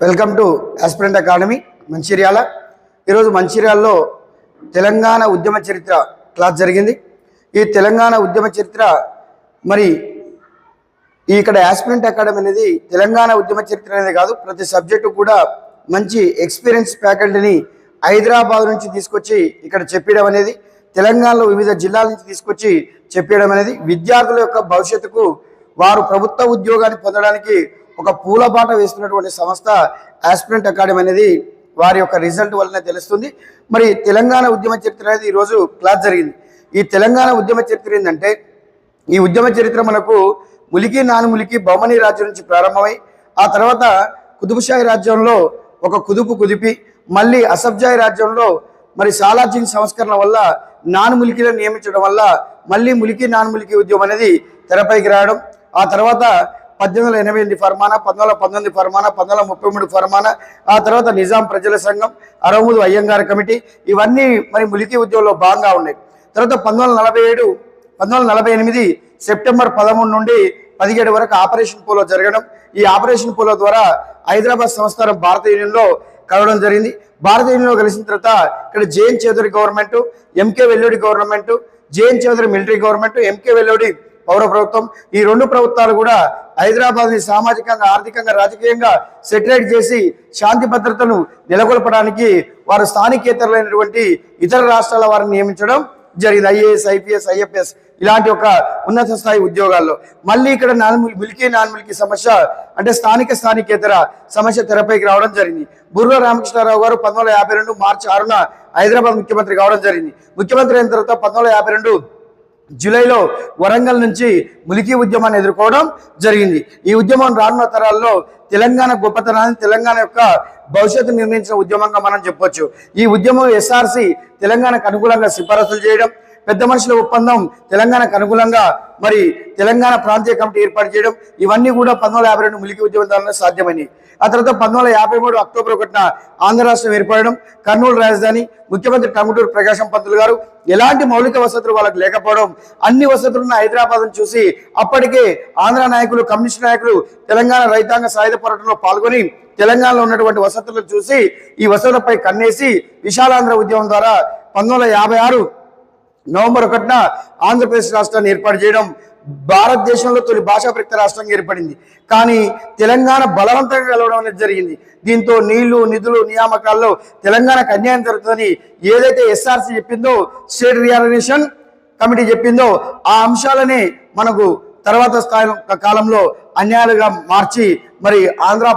Welcome to aspirant academy Mancherial. ఈరోజు మంచిర్యాలలో తెలంగాణ ఉద్యమ చరిత్ర క్లాస్ జరిగింది. ఈ తెలంగాణ ఉద్యమ చరిత్ర మరి ఇక్కడ ఆస్పిరెంట్ అకాడమీ అనేది తెలంగాణ ఉద్యమ చరిత్ర అనేది కాదు, ప్రతి సబ్జెక్టు కూడా మంచి ఎక్స్పీరియన్స్ ఫ్యాకల్టీని హైదరాబాద్ నుంచి తీసుకొచ్చి ఇక్కడ చెప్పడం అనేది, తెలంగాణలో వివిధ జిల్లాల నుంచి తీసుకొచ్చి చెప్పడం అనేది విద్యార్థుల యొక్క భవిష్యత్తుకు వారు ప్రభుత్వ ఉద్యోగాన్ని పొందడానికి ఒక పూలబాట వేస్తున్నటువంటి సంస్థ ఆస్పిరెంట్ అకాడమీ అనేది వారి యొక్క రిజల్ట్ వల్లనే తెలుస్తుంది. మరి తెలంగాణ ఉద్యమ చరిత్ర అనేది ఈరోజు క్లాస్ జరిగింది. ఈ తెలంగాణ ఉద్యమ చరిత్ర ఏంటంటే, ఈ ఉద్యమ చరిత్ర మనకు ములికి నానుములికి బహుమనీ రాజ్యం నుంచి ప్రారంభమై ఆ తర్వాత కుతుబుషాహి రాజ్యంలో ఒక కుదిపి మళ్ళీ అసఫ్జాహి రాజ్యంలో మరి సాలార్జంగ్ సంస్కరణ వల్ల నానుములికిలను నియమించడం వల్ల మళ్ళీ ములికి నానుములికి ఉద్యమం అనేది తెరపైకి రావడం, ఆ తర్వాత 1888 ఫర్మానా, 1919 ఫర్మానా, 1933 ఫర్మానా, ఆ తర్వాత నిజాం ప్రజల సంఘం, అరవముదు అయ్యంగార్ కమిటీ, ఇవన్నీ మరి ములికి ఉద్యమంలో భాగంగా ఉన్నాయి. తర్వాత 1948 సెప్టెంబర్ 13 నుండి 17 వరకు ఆపరేషన్ పోలో జరగడం. ఈ ఆపరేషన్ పోలో ద్వారా హైదరాబాద్ సంస్థానం భారత యూనియన్లో కలవడం జరిగింది. భారత యూనియన్లో కలిసిన తర్వాత ఇక్కడ JN Chaudhary government, MK Vellodi government, JN Chaudhary military government, MK Vellodi పౌర ప్రభుత్వం, ఈ రెండు ప్రభుత్వాలు కూడా హైదరాబాద్ని సామాజికంగా, ఆర్థికంగా, రాజకీయంగా సెటిలైట్ చేసి శాంతి భద్రతను నెలకొల్పడానికి వారు స్థానికేతరులైనటువంటి ఇతర రాష్ట్రాల వారిని నియమించడం జరిగింది. ఐఏఎస్, ఐపీఎస్, ఐఎఫ్ఎస్ ఇలాంటి ఒక ఉన్నత స్థాయి ఉద్యోగాల్లో. మళ్ళీ ఇక్కడ ములికి నాన్ములికి సమస్య అంటే స్థానికేతర సమస్య తెరపైకి రావడం జరిగింది. బుర్ర రామకృష్ణారావు గారు 1952 మార్చి 6న హైదరాబాద్ ముఖ్యమంత్రి కావడం జరిగింది. ముఖ్యమంత్రి అయిన తర్వాత 1952 జూలైలో వరంగల్ నుంచి ములికి ఉద్యమాన్ని ఎదుర్కోవడం జరిగింది. ఈ ఉద్యమం రానున్న తరాల్లో తెలంగాణ గొప్పతనాన్ని, తెలంగాణ యొక్క భవిష్యత్తు నిర్ణయించిన ఉద్యమంగా మనం చెప్పొచ్చు. ఈ ఉద్యమం ఎస్ఆర్సి తెలంగాణకు అనుకూలంగా సిఫారసులు చేయడం, పెద్ద మనుషుల ఒప్పందం తెలంగాణకు అనుకూలంగా మరి తెలంగాణ ప్రాంతీయ కమిటీ ఏర్పాటు చేయడం, ఇవన్నీ కూడా 1952 ములికి ఉద్యమం ద్వారా సాధ్యమైనవి. ఆ తర్వాత 1953 అక్టోబర్ 1న ఆంధ్ర రాష్ట్రం ఏర్పడడం, కర్నూలు రాజధాని, ముఖ్యమంత్రి టంగుటూరు ప్రకాశం పంతులు గారు ఎలాంటి మౌలిక వసతులు వాళ్ళకి లేకపోవడం, అన్ని వసతులున్న హైదరాబాద్ను చూసి అప్పటికే ఆంధ్ర నాయకులు, కమ్యూనిస్ట్ నాయకులు తెలంగాణ రైతాంగ సాయుధ పోరాటంలో పాల్గొని తెలంగాణలో ఉన్నటువంటి వసతులను చూసి ఈ వసతులపై కన్నేసి విశాలాంధ్ర ఉద్యమం ద్వారా 1956 నవంబర్ 1న ఆంధ్రప్రదేశ్ రాష్ట్రాన్ని ఏర్పాటు చేయడం భారతదేశంలో తొలి భాషా ప్రయుక్త రాష్ట్రంగా ఏర్పడింది. కానీ తెలంగాణ బలవంతంగా కలవడం అనేది జరిగింది. దీంతో నీళ్లు, నిధులు, నియామకాల్లో తెలంగాణకు అన్యాయం జరుగుతుందని ఏదైతే ఎస్ఆర్సి చెప్పిందో, స్టేట్ రీఆర్గనైజేషన్ కమిటీ చెప్పిందో, ఆ అంశాలని మనకు తర్వాత కాలంలో అన్యాయాలుగా మార్చి మరి ఆంధ్ర